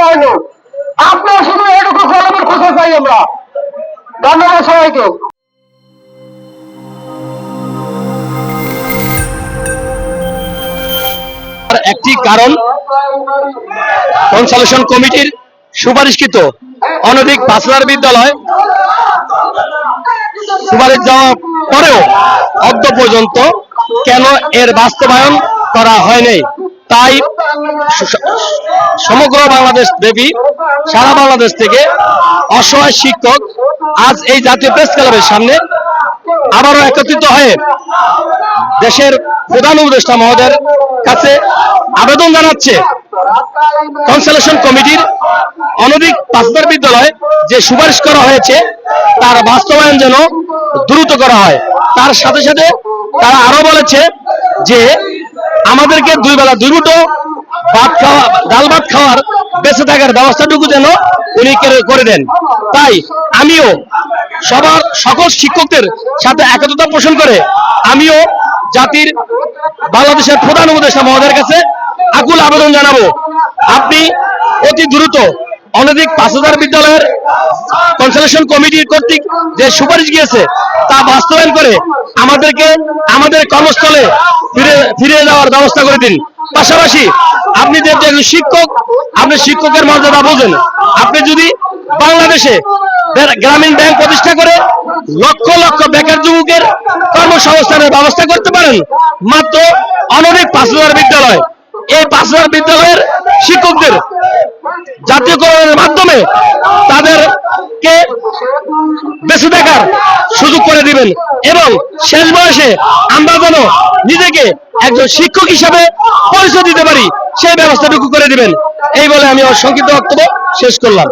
হয়নি। আপনার শুধু এটুকু কলমের খোঁজা চাই আমরা। ধন্যবাদ সবাইকে। একটি কারণ কনসালেশন কমিটির সুপারিশকৃত অনধিক ব্যাচেলর বিদ্যালয় সুপারিশ দেওয়ার পরেও অদ্য পর্যন্ত কেন এর বাস্তবায়ন করা হয়নি, তাই সমগ্র বাংলাদেশ ব্যাপী সারা বাংলাদেশ থেকে অসহায় শিক্ষক আজ এই জাতীয় প্রেস ক্লাবের সামনে আবারও একত্রিত হয়ে দেশের প্রধান উপদেষ্টা মহোদয়ের কাছে আবেদন জানাচ্ছে কনসালেশন কমিটির অনধিক ব্যাচেলর বিদ্যালয় যে সুপারিশ করা হয়েছে তার বাস্তবায়ন যেন দ্রুত করা হয়। তার সাথে সাথে তারা আরো বলেছে যে আমাদেরকে দুই বেলা দুই মুঠো ভাত খাওয়া, ডাল ভাত খাওয়ার বেঁচে থাকার ব্যবস্থাটুকু যেন উনি করে দেন। তাই আমিও সকল শিক্ষকদের সাথে একত্রতা পোষণ করে আমিও জাতির বাংলাদেশের প্রধান উপদেষ্টা মহোদয়ের কাছে আকুল আবেদন জানাবো, আপনি অতি দ্রুত অনধিক 5000 বিদ্যালয়ের কনসালেশন কমিটির কর্তৃক যে সুপারিশ গিয়েছে তা বাস্তবায়ন করে আমাদেরকে আমাদের কর্মস্থলে ফিরে যাওয়ার ব্যবস্থা করে দিন। পাশাপাশি আপনি যে শিক্ষক, আপনি শিক্ষকের মর্যাদা বোঝেন, আপনি যদি বাংলাদেশে গ্রামীণ ব্যাংক প্রতিষ্ঠা করে লক্ষ লক্ষ বেকার যুবকের কর্মসংস্থানের ব্যবস্থা করতে পারেন মাত্র অনধিক 5000 বিদ্যালয়, এই 5000 বিদ্যালয়ের শিক্ষকদের জাতীয়করণের মাধ্যমে তাদেরকে বেঁচে থাকার সুযোগ করে দিবেন এবং শেষ বয়সে আমরা যেন নিজেকে একজন শিক্ষক হিসাবে পরিচয় দিতে পারি সেই ব্যবস্থাটুকু করে দিবেন। এই বলে আমি সংক্ষিপ্ত বক্তব্য শেষ করলাম।